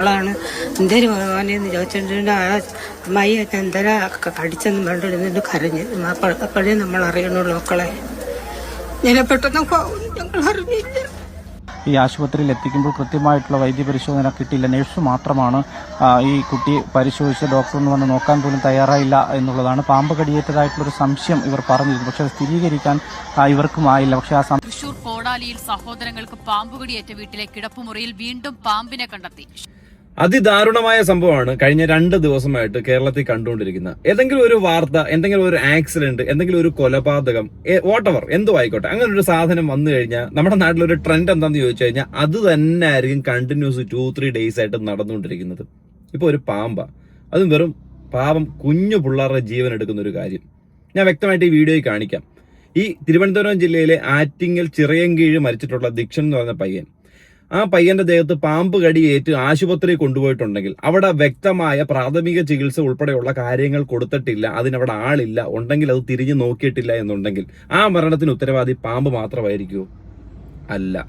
ആളാണ് എന്തേലും ഭഗവാനെന്ന് ചോദിച്ചിട്ടുണ്ട്. ആ അമ്മായിയൊക്കെ എന്തേലും കടിച്ചെന്ന് വേണ്ടിരുന്നിട്ട് കരഞ്ഞ്. അപ്പോഴേ നമ്മൾ അറിയണുള്ളൂ മക്കളെ. ഞാൻ പെട്ടെന്ന് ഞങ്ങൾ അറിഞ്ഞില്ല. ഈ ആശുപത്രിയിൽ എത്തിക്കുമ്പോൾ കൃത്യമായിട്ടുള്ള വൈദ്യപരിശോധന കിട്ടിയില്ല. നഴ്സ് മാത്രമാണ് ഈ കുട്ടി പരിശോധിച്ച് ഡോക്ടറൊന്ന് വന്ന് നോക്കാൻ പോലും തയ്യാറായില്ല എന്നുള്ളതാണ്. പാമ്പ് കടിയേറ്റതായിട്ടുള്ളൊരു സംശയം ഇവർ പറഞ്ഞിരുന്നു. പക്ഷെ അത് സ്ഥിരീകരിക്കാൻ ഇവർക്കും ആയില്ല. പക്ഷേ തൃശൂർ കോടാലിയിൽ സഹോദരങ്ങൾക്ക് പാമ്പുകടിയേറ്റ വീട്ടിലെ കിടപ്പുമുറിയിൽ വീണ്ടും പാമ്പിനെ കണ്ടെത്തി. അതിദാരുണമായ സംഭവമാണ് കഴിഞ്ഞ 2 ദിവസമായിട്ട് കേരളത്തിൽ കണ്ടുകൊണ്ടിരിക്കുന്നത്. ഏതെങ്കിലും ഒരു വാർത്ത, എന്തെങ്കിലും ഒരു ആക്സിഡന്റ്, എന്തെങ്കിലും ഒരു കൊലപാതകം, വാട്ടെവർ എന്തും ആയിക്കോട്ടെ, അങ്ങനെ ഒരു സാധനം വന്നു കഴിഞ്ഞാൽ നമ്മുടെ നാട്ടിലൊരു ട്രെൻഡ് എന്താണെന്ന് ചോദിച്ചു കഴിഞ്ഞാൽ അത് തന്നെ ആയിരിക്കും കണ്ടിന്യൂസ് 2-3 ഡേയ്സ് ആയിട്ട് നടന്നുകൊണ്ടിരിക്കുന്നത്. ഇപ്പൊ ഒരു പാമ്പാ, അതും വെറും പാവം കുഞ്ഞു പിള്ളേരുടെ ജീവൻ എടുക്കുന്ന ഒരു കാര്യം ഞാൻ വ്യക്തമായിട്ട് ഈ വീഡിയോയിൽ കാണിക്കാം. ഈ തിരുവനന്തപുരം ജില്ലയിലെ ആറ്റിങ്ങൽ ചിറയൻകീഴ് മരിച്ചിട്ടുള്ള ദീക്ഷൻ എന്ന് പറഞ്ഞ പയ്യൻ, ആ പയ്യന്റെ ദേഹത്ത് പാമ്പ് കടിയേറ്റ് ആശുപത്രിയിൽ കൊണ്ടുപോയിട്ടുണ്ടെങ്കിൽ അവിടെ വ്യക്തമായ പ്രാഥമിക ചികിത്സ ഉൾപ്പെടെയുള്ള കാര്യങ്ങൾ കൊടുത്തിട്ടില്ല, അതിനവിടെ ആളില്ല, ഉണ്ടെങ്കിൽ അത് തിരിഞ്ഞു നോക്കിയിട്ടില്ല എന്നുണ്ടെങ്കിൽ ആ മരണത്തിന് ഉത്തരവാദി പാമ്പ് മാത്രമായിരിക്കുമോ? അല്ല.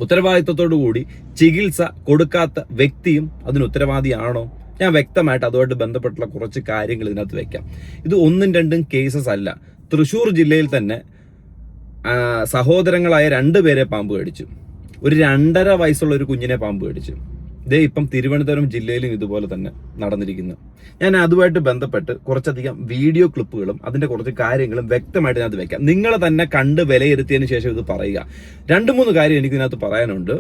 ഉത്തരവാദിത്വത്തോടു കൂടി ചികിത്സ കൊടുക്കാത്ത വ്യക്തിയും അതിന് ഉത്തരവാദിയാണോ? ഞാൻ വ്യക്തമായിട്ട് അതുമായിട്ട് ബന്ധപ്പെട്ടുള്ള കുറച്ച് കാര്യങ്ങൾ ഇതിനകത്ത് വെക്കാം. ഇത് 1-2 കേസസ് അല്ല. തൃശൂർ ജില്ലയിൽ തന്നെ സഹോദരങ്ങളായ 2 പേരെ പാമ്പ് കടിച്ചു. ഒരു 2.5 വയസ്സുള്ള ഒരു കുഞ്ഞിനെ പാമ്പ് കടിച്ചു. ഇതേ ഇപ്പം തിരുവനന്തപുരം ജില്ലയിലും ഇതുപോലെ തന്നെ നടന്നിരിക്കുന്നു. ഞാൻ അതുമായിട്ട് ബന്ധപ്പെട്ട് കുറച്ചധികം വീഡിയോ ക്ലിപ്പുകളും അതിന്റെ കുറച്ച് കാര്യങ്ങളും വ്യക്തമായിട്ട് ഇതിനകത്ത് വെക്കാം. നിങ്ങൾ തന്നെ കണ്ട് വിലയിരുത്തിയതിനു ശേഷം ഇത് പറയുക. 2-3 കാര്യം എനിക്ക് ഇതിനകത്ത് പറയാനുണ്ട്.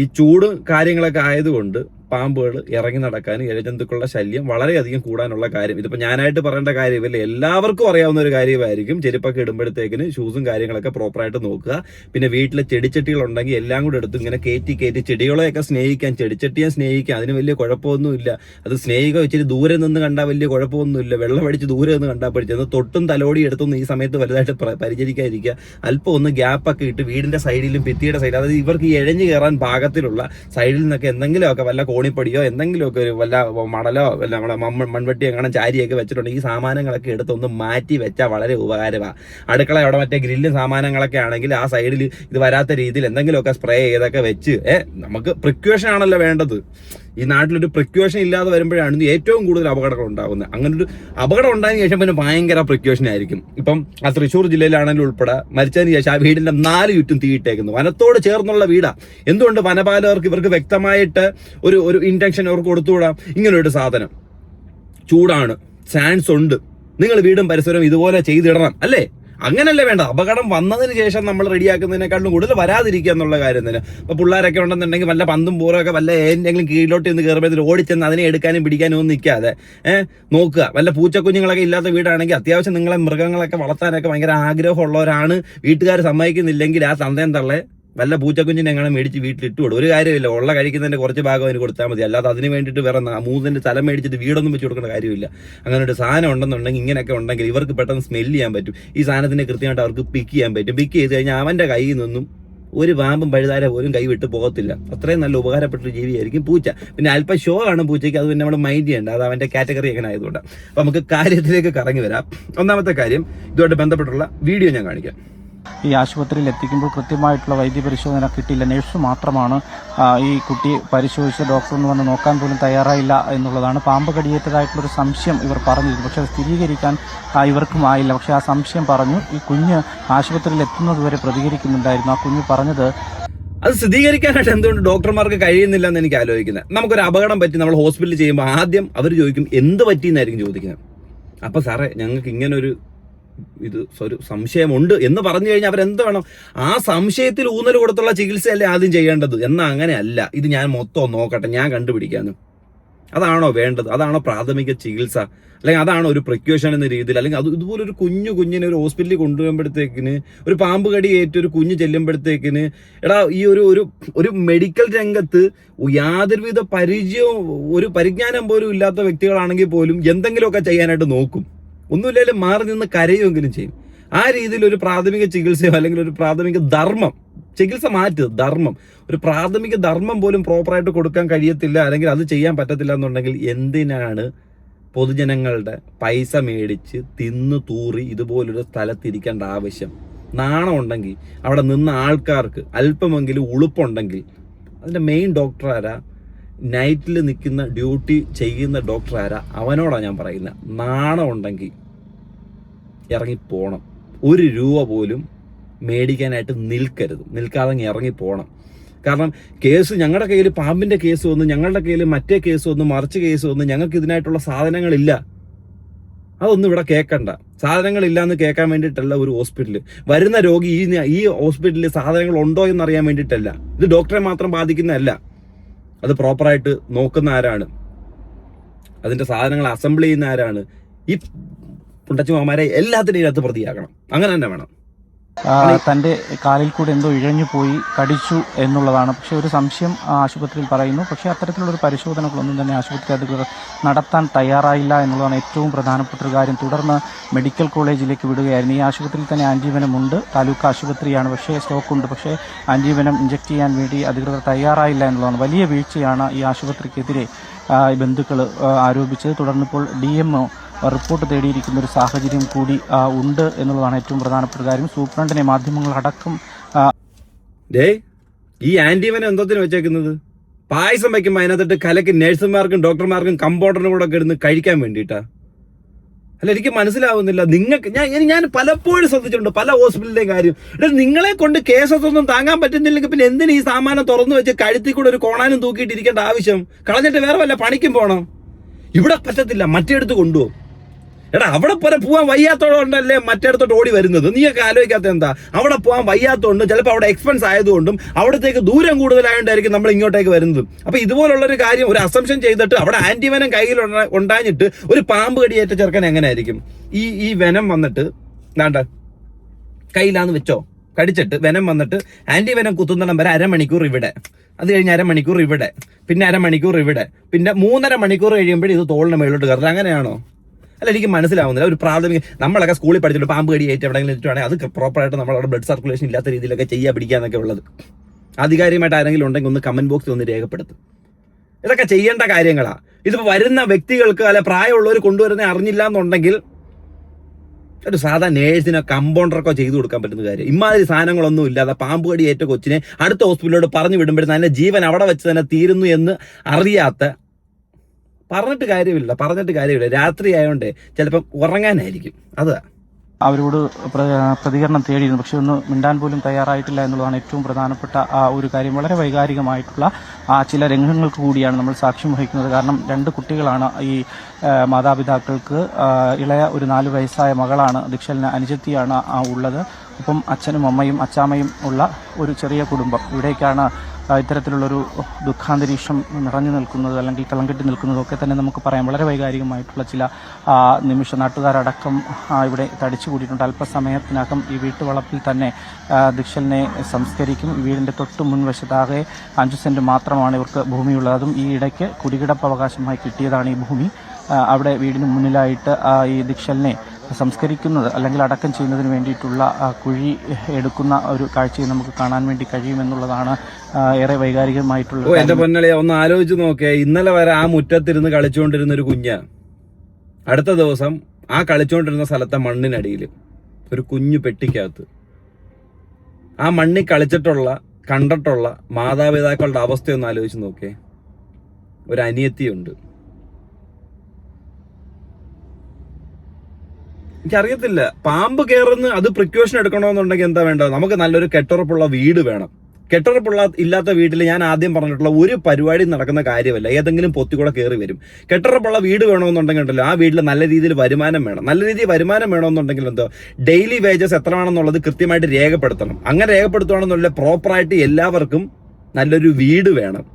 ഈ ചൂട് കാര്യങ്ങളൊക്കെ ആയതുകൊണ്ട് പാമ്പുകൾ ഇറങ്ങി നടക്കാൻ, ഇഴജന്തുക്കളുടെ ശല്യം വളരെയധികം കൂടാനുള്ള കാര്യം ഇതിപ്പോൾ ഞാനായിട്ട് പറയേണ്ട കാര്യമില്ല, എല്ലാവർക്കും അറിയാവുന്ന ഒരു കാര്യമായിരിക്കും. ചെരുപ്പൊക്കെ ഇടുമ്പോഴത്തേക്കിന് ഷൂസും കാര്യങ്ങളൊക്കെ പ്രോപ്പറായിട്ട് നോക്കുക. പിന്നെ വീട്ടിലെ ചെടിച്ചട്ടികളുണ്ടെങ്കിൽ എല്ലാം കൂടെ എടുത്ത് ഇങ്ങനെ കയറ്റി ചെടികളെയൊക്കെ സ്നേഹിക്കാൻ, ചെടിച്ചട്ടിയെ സ്നേഹിക്കാൻ, അതിന് വലിയ കുഴപ്പമൊന്നുമില്ല. അത് സ്നേഹിക്കുക ഇച്ചിരി ദൂരെ നിന്ന് കണ്ടാൽ വലിയ കുഴപ്പമൊന്നുമില്ല. വെള്ളമടിച്ച് ദൂരെ നിന്ന് കണ്ടാൽ പഠിച്ചത് തൊട്ടും തലോടി എടുത്തൊന്നും ഈ സമയത്ത് വലുതായിട്ട് പരിചരിക്കാതിരിക്കുക. അല്പം ഒന്ന് ഗ്യാപ്പൊക്കെ ഇട്ട് വീടിന്റെ സൈഡിലും ഭിത്തിയുടെ സൈഡിലും, അതായത് ഇവർക്ക് ഈ ഇഴഞ്ഞു കയറാൻ പാകത്തിലുള്ള സൈഡിൽ നിന്നൊക്കെ എന്തെങ്കിലുമൊക്കെ വല്ല കോണിപ്പൊടിയോ എന്തെങ്കിലുമൊക്കെ ഒരു വല്ല മണലോ വല്ല നമ്മുടെ മൺവെട്ടി അങ്ങനെ ചാരിയൊക്കെ വെച്ചിട്ടുണ്ടെങ്കിൽ ഈ സാമാനങ്ങളൊക്കെ എടുത്തൊന്ന് മാറ്റി വെച്ചാൽ വളരെ ഉപകാരമാണ്. അടുക്കള അവിടെ മറ്റേ ഗ്രില്ലും സാമാനങ്ങളൊക്കെ ആണെങ്കിൽ ആ സൈഡിൽ ഇത് വരാത്ത രീതിയിൽ എന്തെങ്കിലുമൊക്കെ സ്പ്രേ ചെയ്തൊക്കെ വെച്ച് നമുക്ക് പ്രിക്വേഷൻ ആണല്ലോ വേണ്ടത്. ഈ നാട്ടിലൊരു പ്രിക്വേഷൻ ഇല്ലാതെ വരുമ്പോഴാണ് ഏറ്റവും കൂടുതൽ അപകടങ്ങൾ ഉണ്ടാകുന്നത്. അങ്ങനൊരു അപകടം ഉണ്ടായതിനു ശേഷം പിന്നെ ഭയങ്കര പ്രിക്വേഷൻ ആയിരിക്കും. ഇപ്പം ആ തൃശ്ശൂർ ജില്ലയിലാണെങ്കിലും ഉൾപ്പെടെ മരിച്ചതിന് ശേഷം ആ വീടിന്റെ 4 ചുറ്റും തീയിട്ടേക്കുന്നു. വനത്തോട് ചേർന്നുള്ള വീടാ. എന്തുകൊണ്ട് വനപാലകർക്ക് ഇവർക്ക് വ്യക്തമായിട്ട് ഒരു ഇന്റൻഷൻ അവർക്ക് കൊടുത്തുകൂടാം? ഇങ്ങനൊരു സാധനം ചൂടാണ്, ചാൻസ് ഉണ്ട്, നിങ്ങൾ വീടും പരിസരവും ഇതുപോലെ ചെയ്തിടണം, അല്ലേ? അങ്ങനല്ലേ വേണ്ട. അപകടം വന്നതിന് ശേഷം നമ്മൾ റെഡിയാക്കുന്നതിനേക്കാളും കൂടുതൽ വരാതിരിക്കുക എന്നുള്ള കാര്യം തന്നെ. ഇപ്പൊ പിള്ളേരൊക്കെ ഉണ്ടെന്നുണ്ടെങ്കിൽ വല്ല പന്തും പൂറൊക്കെ വല്ല എന്തെങ്കിലും കീഴിലോട്ട് നിന്ന് കയറുമ്പോൾ ഓടിച്ചെന്ന് അതിനെ എടുക്കാനും പിടിക്കാനും ഒന്നും നിൽക്കാതെ നോക്കുക. വല്ല പൂച്ചക്കുഞ്ഞുങ്ങളൊക്കെ ഇല്ലാത്ത വീടാണെങ്കിൽ അത്യാവശ്യം നിങ്ങളെ മൃഗങ്ങളൊക്കെ വളർത്താനൊക്കെ ഭയങ്കര ആഗ്രഹമുള്ളവരാണ്. വീട്ടുകാർ സമ്മതിക്കുന്നില്ലെങ്കിൽ ആ തന്തയും തള്ളെ വല്ല പൂച്ചക്കുഞ്ഞിനെ എങ്ങനെ മേടിച്ച് വീട്ടിലിട്ട് കൊടുക്കും. ഒരു കാര്യമില്ല, ഉള്ള കഴിക്കുന്നതിന്റെ കുറച്ച് ഭാഗം അതിന് കൊടുത്താൽ മതി. അല്ലാതെ അതിന് വേണ്ടിയിട്ട് വേറെ 3 സ്ഥലം മേടിച്ചിട്ട് വീടൊന്നും വെച്ച് കൊടുക്കേണ്ട കാര്യമില്ല. അങ്ങനെ ഒരു സാധനം ഉണ്ടെന്നുണ്ടെങ്കിൽ ഇങ്ങനെയൊക്കെ ഉണ്ടെങ്കിൽ ഇവർക്ക് പെട്ടെന്ന് സ്മെല്ല് ചെയ്യാൻ പറ്റും. ഈ സാധനത്തിനെ കൃത്യമായിട്ട് അവർക്ക് പിക്ക് ചെയ്യാൻ പറ്റും. പിക്ക് ചെയ്ത് കഴിഞ്ഞാൽ അവന്റെ കയ്യിൽ നിന്നും ഒരു പാമ്പും പഴുതാര പോലും കൈ വിട്ട് പോകത്തില്ല. അത്രയും നല്ല ഉപകാരപ്പെട്ട ജീവിയായിരിക്കും പൂച്ച. പിന്നെ അല്പം ഷോ ആണ് പൂച്ചയ്ക്ക്, അത് പിന്നെ നമ്മൾ മൈൻഡ് ചെയ്യേണ്ട, അത് അവന്റെ കാറ്റഗറി എങ്ങനെ ആയതുകൊണ്ടാണ്. അപ്പൊ നമുക്ക് കാര്യത്തിലേക്ക് കറങ്ങി വരാം. ഒന്നാമത്തെ കാര്യം, ഇതുമായിട്ട് ബന്ധപ്പെട്ടുള്ള വീഡിയോ ഞാൻ കാണിക്കാം. ഈ ആശുപത്രിയിൽ എത്തിക്കുമ്പോൾ കൃത്യമായിട്ടുള്ള വൈദ്യപരിശോധന കിട്ടിയില്ല. നഴ്സ് മാത്രമാണ് ഈ കുട്ടി പരിശോധിച്ച് ഡോക്ടറൊന്ന് വന്ന് നോക്കാൻ പോലും തയ്യാറായില്ല എന്നുള്ളതാണ്. പാമ്പ് കടിയേറ്റതായിട്ടുള്ളൊരു സംശയം ഇവർ പറഞ്ഞിരുന്നു. പക്ഷെ അത് സ്ഥിരീകരിക്കാൻ ഇവർക്കും ആയില്ല. പക്ഷെ ആ സംശയം പറഞ്ഞു. ഈ കുഞ്ഞ് ആശുപത്രിയിൽ എത്തുന്നത് വരെ പ്രതികരിക്കുന്നുണ്ടായിരുന്നു. ആ കുഞ്ഞ് പറഞ്ഞത് അത് സ്ഥിരീകരിക്കാനായിട്ട് എന്തുകൊണ്ട് ഡോക്ടർമാർക്ക് കഴിയുന്നില്ല എന്ന് എനിക്ക് ആലോചിക്കുന്നത്. നമുക്കൊരു അപകടം പറ്റി നമ്മൾ ഹോസ്പിറ്റലിൽ ചെയ്യുമ്പോൾ ആദ്യം അവർ ചോദിക്കും എന്ത് പറ്റിയെന്നായിരിക്കും ചോദിക്കുന്നത്. അപ്പൊ സാറേ ഞങ്ങൾക്ക് ഇങ്ങനൊരു ഒരു സംശയമുണ്ട് എന്ന് പറഞ്ഞു കഴിഞ്ഞാൽ അവരെന്ത് വേണം? ആ സംശയത്തിൽ ഊന്നൽ കൊടുത്തുള്ള ചികിത്സയല്ലേ ആദ്യം ചെയ്യേണ്ടത്. എന്നാൽ അങ്ങനെയല്ല. ഇത് ഞാൻ മൊത്തം നോക്കട്ടെ, ഞാൻ കണ്ടുപിടിക്കാന്ന്. അതാണോ വേണ്ടത്? അതാണോ പ്രാഥമിക ചികിത്സ? അല്ലെങ്കിൽ അതാണോ ഒരു പ്രിക്വേഷൻ എന്ന രീതിയിൽ? അല്ലെങ്കിൽ അത് ഇതുപോലെ ഒരു കുഞ്ഞിനെ ഒരു ഹോസ്പിറ്റലിൽ കൊണ്ടുപോകുമ്പോഴത്തേക്കിന്, ഒരു പാമ്പ് കടി ഏറ്റ ഒരു കുഞ്ഞ് ചെല്ലുമ്പോഴത്തേക്കിന്, ഈ ഒരു മെഡിക്കൽ രംഗത്ത് യാതൊരുവിധ ഒരു പരിജ്ഞാനം പോലും ഇല്ലാത്ത വ്യക്തികളാണെങ്കിൽ പോലും എന്തെങ്കിലുമൊക്കെ ചെയ്യാനായിട്ട് നോക്കും. ഒന്നുമില്ലെങ്കിലും മാറി നിന്ന് കരയുമെങ്കിലും ചെയ്യും. ആ രീതിയിൽ ഒരു പ്രാഥമിക ചികിത്സയോ അല്ലെങ്കിൽ ഒരു പ്രാഥമിക ധർമ്മം, ചികിത്സ മാറ്റുക, ധർമ്മം, ഒരു പ്രാഥമിക ധർമ്മം പോലും പ്രോപ്പറായിട്ട് കൊടുക്കാൻ കഴിയത്തില്ല, അല്ലെങ്കിൽ അത് ചെയ്യാൻ പറ്റത്തില്ല എന്നുണ്ടെങ്കിൽ എന്തിനാണ് പൊതുജനങ്ങളുടെ പൈസ മേടിച്ച് തിന്നു തൂറി ഇതുപോലൊരു സ്ഥലത്തിരിക്കേണ്ട ആവശ്യം? നാണം ഉണ്ടെങ്കിൽ അവിടെ നിന്ന ആൾക്കാർക്ക് അല്പമെങ്കിലും ഉളുപ്പുണ്ടെങ്കിൽ അതിൻ്റെ മെയിൻ ഡോക്ടർ ആരാ, നൈറ്റിൽ നിൽക്കുന്ന ഡ്യൂട്ടി ചെയ്യുന്ന ഡോക്ടർ ആരാ, അവനോടാണ് ഞാൻ പറയുന്നത്. നാണം ഉണ്ടെങ്കിൽ ഇറങ്ങിപ്പോണം. 1 രൂപ പോലും മേടിക്കാനായിട്ട് നിൽക്കാതെ ഇറങ്ങിപ്പോണം. കാരണം കേസ് ഞങ്ങളുടെ കയ്യിൽ പാമ്പിൻ്റെ കേസ് വന്നു, ഞങ്ങളുടെ കയ്യിൽ മറ്റേ കേസ് വന്നു, മറിച്ച് കേസ് വന്നു, ഞങ്ങൾക്ക് ഇതിനായിട്ടുള്ള സാധനങ്ങളില്ല. അതൊന്നും ഇവിടെ കേൾക്കണ്ട. സാധനങ്ങളില്ല എന്ന് കേൾക്കാൻ വേണ്ടിയിട്ടല്ല ഒരു ഹോസ്പിറ്റൽ. വരുന്ന രോഗി ഈ ഹോസ്പിറ്റലിൽ സാധനങ്ങൾ ഉണ്ടോ എന്നറിയാൻ വേണ്ടിയിട്ടല്ല. ഇത് ഡോക്ടറെ മാത്രം ബാധിക്കുന്നതല്ല, അത് പ്രോപ്പറായിട്ട് നോക്കുന്ന ആരാണ്, അതിൻ്റെ സാധനങ്ങൾ അസംബിൾ ചെയ്യുന്ന ആരാണ്, ഈ പുണ്ടച്ചുമാരെ എല്ലാത്തിനും ഇതിനകത്ത് പ്രതിയാക്കണം. അങ്ങനെ തന്നെ വേണം. തൻ്റെ കാലിൽ കൂടെ എന്തോ ഇഴഞ്ഞു പോയി കടിച്ചു എന്നുള്ളതാണ്. പക്ഷേ ഒരു സംശയം ആശുപത്രിയിൽ പറയുന്നു. പക്ഷേ അത്തരത്തിലുള്ളൊരു പരിശോധനകളൊന്നും തന്നെ ആശുപത്രി അധികൃതർ നടത്താൻ തയ്യാറായില്ല എന്നുള്ളതാണ് ഏറ്റവും പ്രധാനപ്പെട്ട ഒരു കാര്യം. തുടർന്ന് മെഡിക്കൽ കോളേജിലേക്ക് വിടുകയായിരുന്നു. ഈ ആശുപത്രിയിൽ തന്നെ ആൻറ്റിവെനമുണ്ട്, താലൂക്ക് ആശുപത്രിയാണ്, പക്ഷേ സ്റ്റോക്കുണ്ട്. പക്ഷേ ആൻറ്റിവെനം ഇഞ്ചക്ട് ചെയ്യാൻ വേണ്ടി അധികൃതർ തയ്യാറായില്ല എന്നുള്ളതാണ് വലിയ വീഴ്ചയാണ് ഈ ആശുപത്രിക്കെതിരെ ബന്ധുക്കൾ ആരോപിച്ചത്. തുടർന്നിപ്പോൾ DMO റിപ്പോർട്ട് തേടിയിരിക്കുന്ന ഒരു സാഹചര്യം കൂടി ഉണ്ട് എന്നുള്ളതാണ് ഏറ്റവും പ്രധാനപ്പെട്ട കാര്യം. സൂപ്രണ്ടിനെ മാധ്യമങ്ങളടക്കം ഈ ആന്റിവെനം എന്തോത്തിന് വെച്ചേക്കുന്നത്? പായസം വയ്ക്കുമ്പോൾ അതിനകത്തിട്ട് കലക്ക് നഴ്സുമാർക്കും ഡോക്ടർമാർക്കും കമ്പൗണ്ടറിനും കൂടെ ഒക്കെ ഇരുന്ന് കഴിക്കാൻ വേണ്ടിയിട്ടാ? അല്ല, എനിക്ക് മനസ്സിലാവുന്നില്ല. നിങ്ങൾക്ക് ഞാൻ പലപ്പോഴും ശ്രദ്ധിച്ചിട്ടുണ്ട് പല ഹോസ്പിറ്റലിലെയും കാര്യം. നിങ്ങളെ കൊണ്ട് കേസൊന്നും താങ്ങാൻ പറ്റുന്നില്ലെങ്കിൽ പിന്നെ എന്തിന് ഈ സാമാനം തുറന്നു വെച്ച് കഴുത്തിൽ കൂടെ ഒരു കോണാനും തൂക്കിയിട്ടിരിക്കേണ്ട ആവശ്യം? കളഞ്ഞിട്ട് വേറെ വല്ല പണിക്കും പോകണം. ഇവിടെ പറ്റത്തില്ല, മറ്റേടത്ത് കൊണ്ടുപോകും. എടാ, അവിടെ പോലെ പോകാൻ വയ്യാത്തോണ്ടല്ലേ മറ്റേടത്തോട്ട് ഓടി വരുന്നത്. നീയൊക്കെ ആലോചിക്കാത്ത എന്താ? അവിടെ പോകാൻ വയ്യാത്തോണ്ട്, ചിലപ്പോൾ അവിടെ എക്സ്പെൻസ് ആയതുകൊണ്ടും അവിടത്തേക്ക് ദൂരം കൂടുതലായതുകൊണ്ടായിരിക്കും നമ്മൾ ഇങ്ങോട്ടേക്ക് വരുന്നത്. അപ്പൊ ഇതുപോലുള്ളൊരു കാര്യം ഒരു അസംഷൻ ചെയ്തിട്ട് അവിടെ ആന്റിവെനം കയ്യിൽ ഉണ്ടാഞ്ഞിട്ട് ഒരു പാമ്പ് കടിയേറ്റ ചെറുക്കൻ എങ്ങനെ ആയിരിക്കും? ഈ വെനം വന്നിട്ട് വേണ്ട കയ്യിലാന്ന് വെച്ചോ, കടിച്ചിട്ട് വെനം വന്നിട്ട് ആന്റിവെനം കുത്തുന്നിടം വരെ അരമണിക്കൂർ ഇവിടെ, അത് കഴിഞ്ഞ് അരമണിക്കൂർ ഇവിടെ, പിന്നെ അരമണിക്കൂർ ഇവിടെ, പിന്നെ 3.5 മണിക്കൂർ കഴിയുമ്പോഴേ ഇത് തോളിന് മേലോട്ട് കയറുന്നത്. അങ്ങനെയാണോ? അല്ല, എനിക്ക് മനസ്സിലാവുന്നില്ല. ഒരു പ്രാഥമിക നമ്മളൊക്കെ സ്കൂളിൽ പഠിച്ചിട്ട് പാമ്പ് കടി ഏറ്റവും എവിടെയെങ്കിലും ഇട്ടുവാണെങ്കിൽ അത് പ്രോപ്പറായിട്ട് നമ്മളവിടെ ബ്ലഡ് സർക്കുലേഷൻ ഇല്ലാത്ത രീതിയിലൊക്കെ പിടിക്കാന്നൊക്കെ ഉള്ളത്. ആധികാരികമായിട്ട് ആരെങ്കിലും ഉണ്ടെങ്കിൽ ഒന്ന് കമന്റ് ബോക്സിൽ ഒന്ന് രേഖപ്പെടുത്തും. ഇതൊക്കെ ചെയ്യേണ്ട കാര്യങ്ങളാണ്. ഇതിപ്പോൾ വരുന്ന വ്യക്തികൾക്ക് അല്ല പ്രായമുള്ളവർ കൊണ്ടുവരുന്ന അറിഞ്ഞില്ല എന്നുണ്ടെങ്കിൽ ഒരു സാധാ നേഴ്സിനോ കമ്പൗണ്ടർക്കോ ചെയ്തു കൊടുക്കാൻ പറ്റുന്ന കാര്യം. ഇമാതിരി സാധനങ്ങളൊന്നും ഇല്ലാതെ പാമ്പ് കടി ഏറ്റ കൊച്ചിനെ അടുത്ത ഹോസ്പിറ്റലിലോട്ട് പറഞ്ഞു വിടുമ്പോഴേ തന്നെ ജീവൻ അവിടെ വെച്ച് തന്നെ തീരുന്നു എന്ന് അറിയാത്ത പറഞ്ഞിട്ട് കാര്യമില്ല. രാത്രി ആയതുകൊണ്ട് ചിലപ്പം ഉറങ്ങാനായിരിക്കും. അതാ അവരോട് പ്രതികരണം തേടിയിരുന്നു. പക്ഷെ ഒന്ന് മിണ്ടാൻ പോലും തയ്യാറായിട്ടില്ല എന്നുള്ളതാണ് ഏറ്റവും പ്രധാനപ്പെട്ട ഒരു കാര്യം. വളരെ വൈകാരികമായിട്ടുള്ള ചില രംഗങ്ങൾക്ക് കൂടിയാണ് നമ്മൾ സാക്ഷ്യം വഹിക്കുന്നത്. കാരണം 2 കുട്ടികളാണ് ഈ മാതാപിതാക്കൾക്ക്. ഇളയ ഒരു 4 വയസ്സായ മകളാണ്, ദിക്ഷലിന് അനുജത്തിയാണ് ഉള്ളത്. ഒപ്പം അച്ഛനും അമ്മയും അച്ചാമ്മയും ഉള്ള ഒരു ചെറിയ കുടുംബം. ഇവിടേക്കാണ് ഇത്തരത്തിലുള്ളൊരു ദുഃഖാന്തരീക്ഷം നിറഞ്ഞു നിൽക്കുന്നത്, അല്ലെങ്കിൽ തളം കെട്ടി നിൽക്കുന്നതൊക്കെ തന്നെ നമുക്ക് പറയാം. വളരെ വൈകാരികമായിട്ടുള്ള ചില നിമിഷം നാട്ടുകാരടക്കം ഇവിടെ തടിച്ചു കൂടിയിട്ടുണ്ട്. അല്പസമയത്തിനകം ഈ വീട്ടുവളപ്പിൽ തന്നെ ദിക്ഷലിനെ സംസ്കരിക്കും. വീടിൻ്റെ തൊട്ട് മുൻവശത്താകെ 5 സെന്റ് മാത്രമാണ് ഇവർക്ക് ഭൂമിയുള്ളത്. അതും ഈ ഇടയ്ക്ക് കുടികിടപ്പ് അവകാശമായി കിട്ടിയതാണ് ഈ ഭൂമി. അവിടെ വീടിന് മുന്നിലായിട്ട് ഈ ദിക്ഷലിനെ സംസ്കരിക്കുന്നത് അല്ലെങ്കിൽ അടക്കം ചെയ്യുന്നതിന് വേണ്ടിയിട്ടുള്ള കുഴി എടുക്കുന്ന ഒരു കാഴ്ചയും നമുക്ക് കാണാൻ വേണ്ടി കഴിയുമെന്നുള്ളതാണ് ഏറെ വൈകാരികമായിട്ടുള്ള. എന്റെ പൊന്നളെ, ഒന്ന് ആലോചിച്ച് നോക്കേ. ഇന്നലെ വരെ ആ മുറ്റത്തിരുന്ന് കളിച്ചുകൊണ്ടിരുന്ന ഒരു കുഞ്ഞ, അടുത്ത ദിവസം ആ കളിച്ചുകൊണ്ടിരുന്ന സ്ഥലത്തെ മണ്ണിനടിയിൽ ഒരു കുഞ്ഞു പെട്ടിക്കകത്ത്. ആ മണ്ണിൽ കണ്ടിട്ടുള്ള മാതാപിതാക്കളുടെ അവസ്ഥയൊന്ന് ആലോചിച്ച് നോക്കേ. ഒരു അനിയത്തിയുണ്ട്. എനിക്കറിയത്തില്ല, പാമ്പ് കയറുന്ന അത് പ്രിക്കോഷൻ എടുക്കണമെന്നുണ്ടെങ്കിൽ എന്താ വേണ്ടത്? നമുക്ക് നല്ലൊരു കെട്ടുറപ്പുള്ള വീട് വേണം. ഇല്ലാത്ത വീട്ടിൽ ഞാൻ ആദ്യം പറഞ്ഞിട്ടുള്ള ഒരു പരിപാടി നടക്കുന്ന കാര്യമല്ല. ഏതെങ്കിലും പൊത്തിക്കൂടെ കയറി വരും. കെട്ടുറപ്പുള്ള വീട് വേണമെന്നുണ്ടെങ്കിൽ ഉണ്ടല്ലോ, ആ വീട്ടിൽ നല്ല രീതിയിൽ വരുമാനം വേണം. നല്ല രീതിയിൽ വരുമാനം വേണമെന്നുണ്ടെങ്കിൽ എന്തോ ഡെയിലി വേജസ് എത്രയാണെന്നുള്ളത് കൃത്യമായിട്ട് രേഖപ്പെടുത്തണം. അങ്ങനെ രേഖപ്പെടുത്തുകയാണെന്നുള്ള പ്രോപ്പറായിട്ട് എല്ലാവർക്കും നല്ലൊരു വീട് വേണം.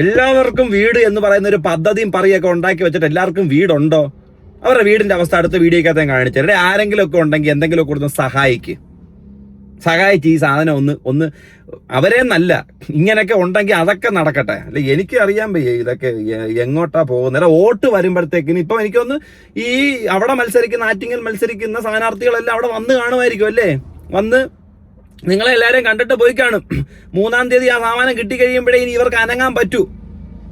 എല്ലാവർക്കും വീട് എന്ന് പറയുന്ന ഒരു പദ്ധതിയും പറയൊക്കെ ഉണ്ടാക്കി വെച്ചിട്ട് എല്ലാവർക്കും വീടുണ്ടോ? അവരുടെ വീടിന്റെ അവസ്ഥ അടുത്ത വീഡിയോക്കകത്ത് ഞാൻ കാണിച്ചു. ആരെങ്കിലും ഒക്കെ ഉണ്ടെങ്കിൽ എന്തെങ്കിലുമൊക്കെ കൊടുത്ത് സഹായിച്ച് ഈ സാധനം ഒന്ന് അവരെ നല്ല ഇങ്ങനെയൊക്കെ ഉണ്ടെങ്കിൽ അതൊക്കെ നടക്കട്ടെ. അല്ലെ, എനിക്ക് അറിയാൻ വയ്യ ഇതൊക്കെ എങ്ങോട്ടാ പോകുന്നത്. വോട്ട് വരുമ്പോഴത്തേക്കിന് ഇപ്പൊ എനിക്കൊന്ന് ഈ അവിടെ ആറ്റിങ്ങൽ മത്സരിക്കുന്ന സ്ഥാനാർത്ഥികളെല്ലാം അവിടെ വന്ന് കാണുമായിരിക്കും അല്ലേ? വന്ന് നിങ്ങളെല്ലാവരെയും കണ്ടിട്ട് പോയി കാണും. 3-ാം തീയതി ആ സാമാനം കിട്ടിക്കഴിയുമ്പോഴേ ഇനി ഇവർക്ക് അനങ്ങാൻ പറ്റൂ.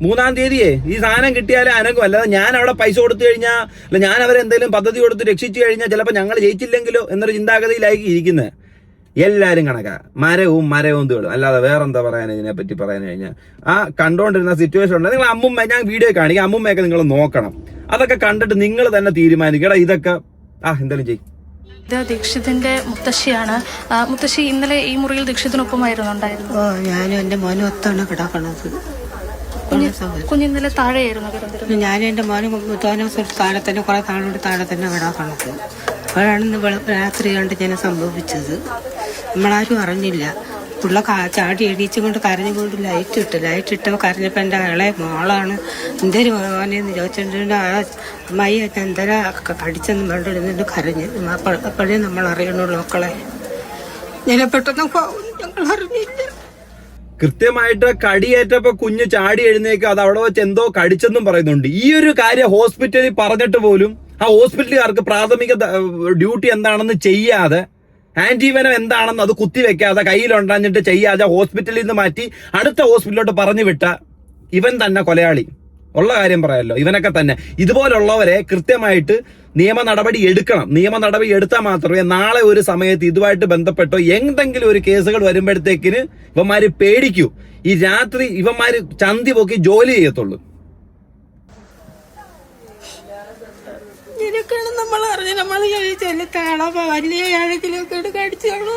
3-ാം തീയതിയെ ഈ സാധനം കിട്ടിയാലേ അനങ്ങും. അല്ലാതെ ഞാൻ അവിടെ പൈസ കൊടുത്തു കഴിഞ്ഞാൽ, അല്ല ഞാൻ അവരെന്തെങ്കിലും പദ്ധതി കൊടുത്ത് രക്ഷിച്ചു കഴിഞ്ഞാൽ ചിലപ്പോൾ ഞങ്ങൾ ജയിച്ചില്ലെങ്കിലോ എന്നൊരു ചിന്താഗതിയിലായിരിക്കും ഇരിക്കുന്നത്. എല്ലാവരും കണക്കാ. മരവും തീടും. അല്ലാതെ വേറെന്താ പറയാൻ ഇതിനെപ്പറ്റി പറയാൻ കഴിഞ്ഞാൽ ആ കണ്ടുകൊണ്ടിരുന്ന സിറ്റുവേഷൻ ഉണ്ട്. നിങ്ങൾ അമ്മുമ്മ, ഞാൻ വീഡിയോ കാണിക്കാം, അമ്മുമ്മയൊക്കെ നിങ്ങൾ നോക്കണം. അതൊക്കെ കണ്ടിട്ട് നിങ്ങൾ തന്നെ തീരുമാനിക്കണം. ഇതൊക്കെ എന്തായാലും ചെയ്യും. ഇത് ദീക്ഷിതിന്റെ മുത്തശ്ശിയാണ്. മുത്തശ്ശി ഇന്നലെ ഈ മുറിയിൽ ദീക്ഷിതിനൊപ്പമായിരുന്നു ഉണ്ടായിരുന്നു. ഞാനും എൻ്റെ മോനും ഒത്താണ് കിടക്കണത്. കുഞ്ഞിന്നലെ താഴെയായിരുന്നു കിടന്നിരുന്നത്. ഞാനും എൻ്റെ മോനും താഴെ തന്നെ കുറെ താഴോട്ട് താഴെ തന്നെ കിടക്കണത്. അപ്പോഴാണ് രാത്രി കണ്ട് ഞാൻ സംഭവിച്ചത്. നമ്മളാരും അറിഞ്ഞില്ല. പുള്ള ചാടി എണീച്ചും കൊണ്ട് കരഞ്ഞുകൊണ്ട് ലൈറ്റ് ഇട്ടപ്പോൾ കരഞ്ഞപ്പോൾ എൻ്റെ ഇളയ മോളാണ് എന്തേലും മോനെന്ന് ചോദിച്ചിട്ടുണ്ട്. ആ അമ്മായി എന്തേലും കടിച്ചെന്ന് പറഞ്ഞിരുന്നിട്ട് കരഞ്ഞ്. അപ്പോഴേ നമ്മൾ അറിയണുള്ളൂ മക്കളെ. ഞാൻ പെട്ടെന്ന് ഞങ്ങൾ അറിഞ്ഞില്ല. കൃത്യമായിട്ട് കടിയേറ്റപ്പോ കുഞ്ഞ് ചാടി എഴുന്നേക്ക് അത് അവിടെ വെച്ച് എന്തോ കടിച്ചെന്നും പറയുന്നുണ്ട്. ഈ ഒരു കാര്യം ഹോസ്പിറ്റലിൽ പറഞ്ഞിട്ട് പോലും ആ ഹോസ്പിറ്റലുകാർക്ക് പ്രാഥമിക ഡ്യൂട്ടി എന്താണെന്ന് ചെയ്യാതെ, ആന്റിവെനം എന്താണെന്ന് അത് കുത്തിവെക്കാതെ, കയ്യിലുണ്ടാഞ്ഞിട്ട് ചെയ്യാതെ ഹോസ്പിറ്റലിൽ നിന്ന് മാറ്റി അടുത്ത ഹോസ്പിറ്റലിലോട്ട് പറഞ്ഞു വിട്ട ഇവൻ തന്നെ കൊലയാളി. ഉള്ള കാര്യം പറയാമല്ലോ, ഇവനൊക്കെ തന്നെ. ഇതുപോലുള്ളവരെ കൃത്യമായിട്ട് നിയമ നടപടി എടുക്കണം. നിയമ നടപടി എടുത്താൽ മാത്രമേ നാളെ ഒരു സമയത്ത് ഇതുമായിട്ട് ബന്ധപ്പെട്ടോ എന്തെങ്കിലും ഒരു കേസുകൾ വരുമ്പോഴത്തേക്കിന് ഇവന്മാര് പേടിക്കൂ. ഈ രാത്രി ഇവന്മാര് ചന്തി പൊക്കി ജോലി ചെയ്യത്തുള്ളൂ. ഇതിനൊക്കെയാണ് നമ്മൾ അറിഞ്ഞത്. നമ്മൾ ചെല്ലത്താണോ വലിയ ആഴക്കിലൊക്കെ കടിച്ചാണോ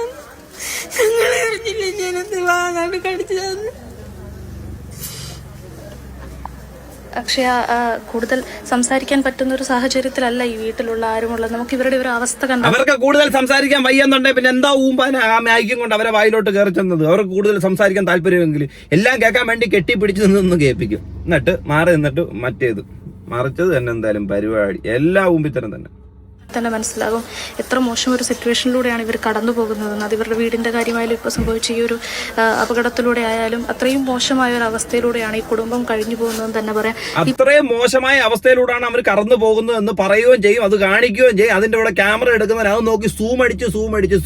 ഞങ്ങളെ അറിഞ്ഞില്ല. ഞാനെന്ത് വാങ്ങാണ് കടിച്ചതെന്ന്. അക്ഷയ, കൂടുതൽ സംസാരിക്കാൻ പറ്റുന്ന ഒരു സാഹചര്യത്തിലല്ല ഈ വീട്ടിലുള്ള ആരുമുള്ളത്. നമുക്ക് ഇവരുടെ ഒരു അവസ്ഥ കണ്ട അവർക്ക് കൂടുതൽ സംസാരിക്കാൻ വയ്യെന്നുണ്ടെങ്കിൽ പിന്നെ എന്താ ഊമ്പാൻ ആ മാഗിയും കൊണ്ട് അവരെ വായിലോട്ട് കയറി ചെന്നത്? അവർക്ക് കൂടുതൽ സംസാരിക്കാൻ താല്പര്യമെങ്കിൽ എല്ലാം കേൾക്കാൻ വേണ്ടി കെട്ടിപ്പിടിച്ച് നിന്ന് കേൾപ്പിക്കും. എന്നിട്ട് മാറി നിന്നിട്ട് മറ്റേത് മറിച്ചത് തന്നെ. എന്തായാലും പരിപാടി എല്ലാ ഊമ്പിത്തരം തന്നെ മനസ്സിലാകും എത്ര മോശം ഒരു സിറ്റുവേഷനിലൂടെയാണ് ഇവർ കടന്നു പോകുന്നതെന്ന്. അത് ഇവരുടെ വീടിന്റെ കാര്യമായാലും ഇപ്പോൾ സംഭവിച്ച ഈ ഒരു അപകടത്തിലൂടെ ആയാലും അത്രയും മോശമായ ഒരു അവസ്ഥയിലൂടെയാണ് ഈ കുടുംബം കഴിഞ്ഞു പോകുന്നതെന്ന് തന്നെ പറയാം. അത്രയും മോശമായ അവസ്ഥയിലൂടെയാണ് അവർ കടന്നു പോകുന്നത് എന്ന് പറയുകയും ചെയ്യും, അത് കാണിക്കുകയും ചെയ്യും. അതിന്റെ ഇവിടെ ക്യാമറ എടുക്കുന്നവർ അത് നോക്കി സൂം അടിച്ച്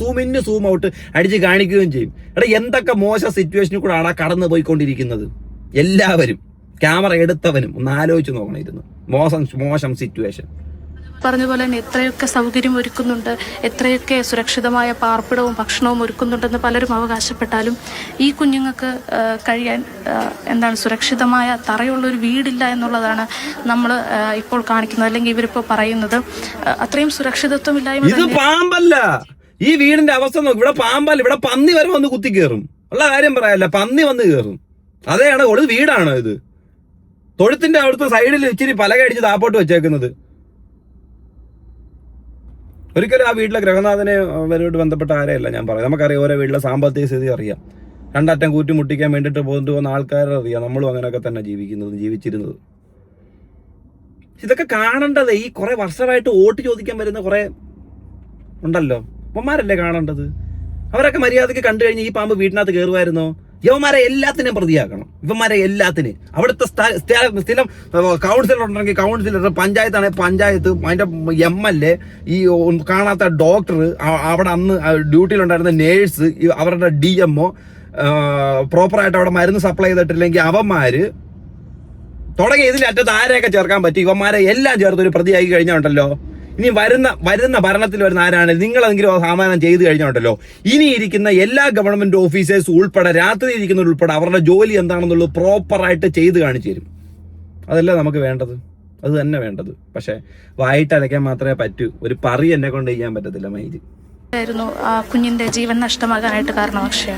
സൂം ഇന്ന് സൂം ഔട്ട് അടിച്ച് കാണിക്കുകയും ചെയ്യും. എന്തൊക്കെ മോശം സിറ്റുവേഷനിൽ കൂടെ ആണ് കടന്നു പോയിക്കൊണ്ടിരിക്കുന്നത്. എല്ലാവരും ക്യാമറ എടുത്തവനും ഒന്ന് ആലോചിച്ച് നോക്കണമായിരുന്നു. മോശം സിറ്റുവേഷൻ. പറഞ്ഞ പോലെ തന്നെ എത്രയൊക്കെ സൗകര്യം ഒരുക്കുന്നുണ്ട്, എത്രയൊക്കെ സുരക്ഷിതമായ പാർപ്പിടവും ഭക്ഷണവും ഒരുക്കുന്നുണ്ടെന്ന് പലരും അവകാശപ്പെട്ടാലും ഈ കുഞ്ഞുങ്ങൾക്ക് കഴിയാൻ സുരക്ഷിതമായ തറയുള്ളൊരു വീടില്ല എന്നുള്ളതാണ് നമ്മൾ ഇപ്പോൾ കാണിക്കുന്നത്. അല്ലെങ്കിൽ ഇവരിപ്പോൾ പറയുന്നത് അത്രയും സുരക്ഷിതത്വമില്ലായ്മ. ഇത് പാമ്പല്ല, ഈ വീടിന്റെ അവസ്ഥ നോക്കി. ഇവിടെ പാമ്പല്ല, ഇവിടെ പന്നി വരെ വന്ന് കുത്തി കയറും. ഉള്ള കാര്യം പറയാല്ല, പന്നി വന്ന് കയറും. അതെയാണ് ഒരു വീടാണോ ഇത്? തൊഴുത്തിന്റെ അവിടുത്തെ സൈഡിൽ ഇച്ചിരി പലക അടിച്ച് താപ്പോട്ട് വെച്ചേക്കുന്നത്. ഒരിക്കലും ആ വീട്ടിലെ ഗ്രഹനാഥനെ അവരോട് ബന്ധപ്പെട്ട ആരെയല്ല ഞാൻ പറയാം. നമുക്കറിയാം ഓരോ വീട്ടിലെ സാമ്പത്തിക സ്ഥിതി അറിയാം. രണ്ടറ്റം കൂട്ടിമുട്ടിക്കാൻ വേണ്ടിയിട്ട് പോകുന്ന ആൾക്കാരറിയാം. നമ്മളും അങ്ങനെയൊക്കെ തന്നെ ജീവിച്ചിരുന്നത്. ഇതൊക്കെ കാണേണ്ടത് ഈ കുറെ വർഷമായിട്ട് വോട്ട് ചോദിക്കാൻ വരുന്ന കുറെ ഉണ്ടല്ലോ, അമ്മമാരല്ലേ കാണേണ്ടത്. അവരൊക്കെ മര്യാദക്ക് കണ്ടു കഴിഞ്ഞ് ഈ പാമ്പ് വീട്ടിനകത്ത് കയറുമായിരുന്നോ? യവന്മാരെ എല്ലാത്തിനും പ്രതിയാക്കണം. ഇവന്മാരെ എല്ലാത്തിനും. അവിടുത്തെ സ്ഥിരം കൗൺസിലർ ഉണ്ടെങ്കിൽ കൗൺസിലർ, പഞ്ചായത്താണെങ്കിൽ പഞ്ചായത്ത്, അതിന്റെ MLA, ഈ കാണാത്ത ഡോക്ടർ, അവിടെ അന്ന് ഡ്യൂട്ടിയിലുണ്ടായിരുന്ന നേഴ്സ്, അവരുടെ DMO പ്രോപ്പറായിട്ട് അവിടെ മരുന്ന് സപ്ലൈ ചെയ്തിട്ടില്ലെങ്കിൽ അവന്മാര് തുടങ്ങി ഇതിലറ്റത്ത് ആരെയൊക്കെ ചേർക്കാൻ പറ്റും ഇവന്മാരെ എല്ലാം ചേർത്ത് ഒരു പ്രതിയാക്കി കഴിഞ്ഞുണ്ടല്ലോ. ഇനി വരുന്ന ഭരണത്തിൽ വരുന്ന ആരാണെങ്കിലും നിങ്ങളെങ്കിലും സമാധാനം ചെയ്ത് കഴിഞ്ഞുണ്ടല്ലോ, ഇനി ഇരിക്കുന്ന എല്ലാ ഗവൺമെന്റ് ഓഫീസേഴ്സ് ഉൾപ്പെടെ, രാത്രി ഇരിക്കുന്നവരുൾപ്പെടെ അവരുടെ ജോലി എന്താണെന്നുള്ളത് പ്രോപ്പറായിട്ട് ചെയ്ത് കാണിച്ചു തരും. അതല്ല നമുക്ക് വേണ്ടത്, അത് തന്നെ വേണ്ടത്. പക്ഷെ വായിട്ട് അലയ്ക്കാൻ മാത്രമേ പറ്റൂ. ഒരു പറി എന്നെ കൊണ്ട് ചെയ്യാൻ പറ്റത്തില്ല. മൈജ് ആയിരുന്നു ആ കുഞ്ഞിന്റെ ജീവൻ നഷ്ടമാകാനായിട്ട് കാരണം. അക്ഷയ,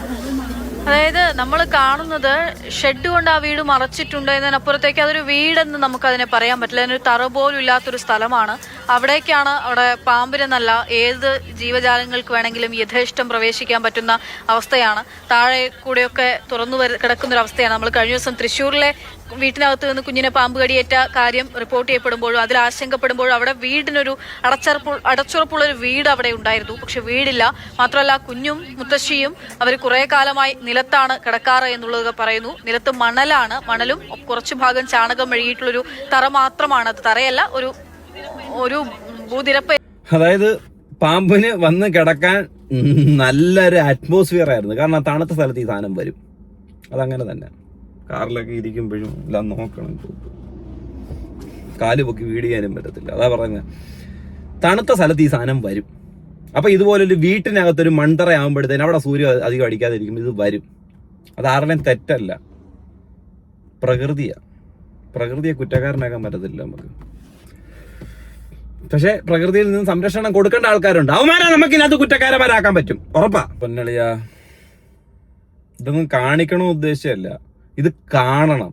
അതായത് നമ്മൾ കാണുന്നത് ഷെഡ് കൊണ്ട് ആ വീട് മറച്ചിട്ടുണ്ട് എന്നതിനപ്പുറത്തേക്ക് അതൊരു വീടെന്ന് നമുക്ക് അതിനെ പറയാൻ പറ്റില്ല. അതിനൊരു തറ പോലും ഇല്ലാത്തൊരു സ്ഥലമാണ്. അവിടേക്കാണ് അവിടെ പാമ്പിനെന്നല്ല ഏത് ജീവജാലങ്ങൾക്ക് വേണമെങ്കിലും യഥേഷ്ടം പ്രവേശിക്കാൻ പറ്റുന്ന അവസ്ഥയാണ്. താഴെ കൂടെയൊക്കെ തുറന്നു കിടക്കുന്നൊരവസ്ഥയാണ്. നമ്മൾ കഴിഞ്ഞ ദിവസം തൃശ്ശൂരിലെ വീട്ടിനകത്ത് നിന്ന് കുഞ്ഞിനെ പാമ്പ് കടിയേറ്റ കാര്യം റിപ്പോർട്ട് ചെയ്യപ്പെടുമ്പോഴും അതിൽ ആശങ്കപ്പെടുമ്പോഴും അവിടെ വീടിനൊരു അടച്ചുറപ്പുള്ള ഒരു വീട് അവിടെ ഉണ്ടായിരുന്നു. പക്ഷെ വീടില്ല. മാത്രമല്ല കുഞ്ഞും മുത്തശ്ശിയും അവർ കുറെ കാലമായി നിലത്താണ് കിടക്കാറ് എന്നുള്ളത് പറയുന്നു. നിലത്ത് മണലാണ്, മണലും കുറച്ചു ഭാഗം ചാണകം മെഴുകിയിട്ടുള്ളൊരു തറ മാത്രമാണ്. അത് തറയല്ല, ഒരു ഭൂതിരപ്പ്. അതായത് പാമ്പിന് വന്ന് കിടക്കാൻ നല്ലൊരു അറ്റ്മോസ്ഫിയർ ആയിരുന്നു. കാരണം തണുത്ത സ്ഥലത്ത് ഈ സാധനം വരും. അതങ്ങനെ തന്നെ. കാറിലൊക്കെ ഇരിക്കുമ്പോഴും എല്ലാം നോക്കണം, കാല് പൊക്കി വീട് ചെയ്യാനും പറ്റത്തില്ല. അതാ പറയുന്നത്, തണുത്ത സ്ഥലത്ത് ഈ സാധനം വരും. അപ്പൊ ഇതുപോലൊരു വീട്ടിനകത്തൊരു മൺതറയാകുമ്പോഴത്തേന് അവിടെ സൂര്യൻ അധികം അടിക്കാതിരിക്കും, ഇത് വരും. അത് ആരുടെയും തെറ്റല്ല, പ്രകൃതിയെ കുറ്റക്കാരനാക്കാൻ പറ്റത്തില്ല നമുക്ക്. പക്ഷെ പ്രകൃതിയിൽ നിന്ന് സംരക്ഷണം കൊടുക്കേണ്ട ആൾക്കാരുണ്ട്, അവന്മാരെ നമുക്ക് ഇതിനകത്ത് കുറ്റക്കാരന്മാരാക്കാൻ പറ്റും, ഉറപ്പാ. പൊന്നളിയാ, ഇതൊന്നും കാണിക്കണോ ഉദ്ദേശമല്ല, ഇത് കാണണം,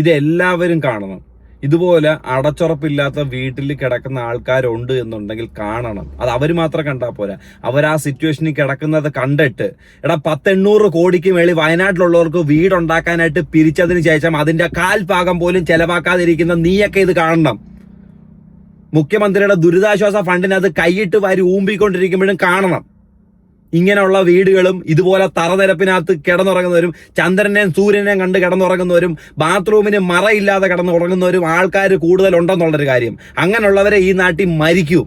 ഇത് എല്ലാവരും കാണണം. ഇതുപോലെ അടച്ചുറപ്പില്ലാത്ത വീട്ടിൽ കിടക്കുന്ന ആൾക്കാരുണ്ട് എന്നുണ്ടെങ്കിൽ കാണണം. അത് അവർ മാത്രം കണ്ടാൽ പോരാ, അവർ ആ സിറ്റുവേഷനിൽ കിടക്കുന്നത് കണ്ടിട്ട് 800 കോടിക്ക് മേളിൽ വയനാട്ടിലുള്ളവർക്ക് വീടുണ്ടാക്കാനായിട്ട് പിരിച്ചതിന് ശേഷം അതിന്റെ 1/4 പോലും ചെലവാക്കാതിരിക്കുന്ന നീയൊക്കെ ഇത് കാണണം. മുഖ്യമന്ത്രിയുടെ ദുരിതാശ്വാസ ഫണ്ടിനകത്ത് കൈയിട്ട് വാരി ഊമ്പിക്കൊണ്ടിരിക്കുമ്പോഴും കാണണം. ഇങ്ങനെയുള്ള വീടുകളും ഇതുപോലെ തറനിരപ്പിനകത്ത് കിടന്നുറങ്ങുന്നവരും ചന്ദ്രനെയും സൂര്യനെയും കണ്ട് കിടന്നുറങ്ങുന്നവരും ബാത്റൂമിന് മറയില്ലാതെ കിടന്നുറങ്ങുന്നവരും ആൾക്കാർ കൂടുതലുണ്ടെന്നുള്ളൊരു കാര്യം. അങ്ങനെയുള്ളവരെ ഈ നാട്ടിൽ മരിക്കൂ.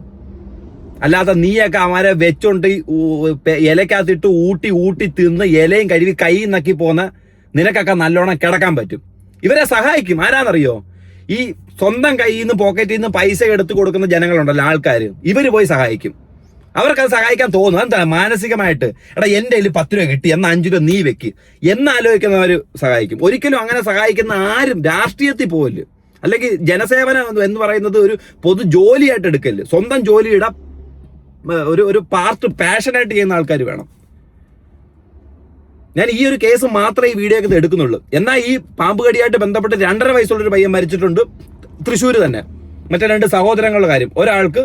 അല്ലാതെ നീയൊക്കെ അവരെ വെച്ചോണ്ട് ഇലക്കകത്തിട്ട് ഊട്ടി തിന്ന് ഇലയും കഴുകി കൈ നക്കി പോന്ന നിനക്കൊക്കെ നല്ലോണം കിടക്കാൻ പറ്റും. ഇവരെ സഹായിക്കും ആരാന്നറിയോ? ഈ സ്വന്തം കയ്യിൽ നിന്ന് പോക്കറ്റിൽ നിന്ന് പൈസ എടുത്തു കൊടുക്കുന്ന ജനങ്ങളുണ്ടല്ലോ, ആൾക്കാർ, ഇവര് പോയി സഹായിക്കും. അവർക്കത് സഹായിക്കാൻ തോന്നും. എന്താ മാനസികമായിട്ട്, എന്റെ കയ്യിൽ 10 രൂപ കിട്ടി, എന്നാ 5 രൂപ നീ വെക്ക് എന്നാലോചിക്കുന്നവർ സഹായിക്കും. ഒരിക്കലും അങ്ങനെ സഹായിക്കുന്ന ആരും രാഷ്ട്രീയത്തിൽ പോകല്, അല്ലെങ്കിൽ ജനസേവനം എന്ന് പറയുന്നത് ഒരു പൊതു ജോലിയായിട്ട് എടുക്കല്. സ്വന്തം ജോലിയുടെ ഒരു പാർട്ട് പാഷനായിട്ട് ചെയ്യുന്ന ആൾക്കാർ വേണം. ഞാൻ ഈ ഒരു കേസ് മാത്രമേ ഈ വീഡിയോ ഒക്കെ എടുക്കുന്നുള്ളൂ. എന്നാൽ ഈ പാമ്പ് കടിയായിട്ട് ബന്ധപ്പെട്ട് 2.5 വയസ്സുള്ളൊരു പയ്യൻ മരിച്ചിട്ടുണ്ട് തൃശ്ശൂർ തന്നെ. മറ്റേ 2 സഹോദരങ്ങളുടെ കാര്യം, ഒരാൾക്ക്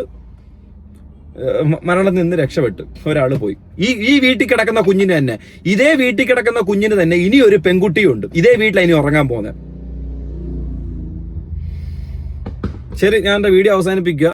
മരണത്തിൽ നിന്ന് രക്ഷപ്പെട്ടു, ഒരാൾ പോയി. ഈ വീട്ടിൽ കിടക്കുന്ന കുഞ്ഞിന് തന്നെ, ഇതേ വീട്ടിൽ കിടക്കുന്ന കുഞ്ഞിന് തന്നെ ഇനി ഒരു പെൺകുട്ടിയുണ്ട്, ഇതേ വീട്ടിലാണ് ഇനി ഉറങ്ങാൻ പോകുന്നത്. ശരി, ഞാൻ എൻ്റെ വീഡിയോ അവസാനിപ്പിക്കുക.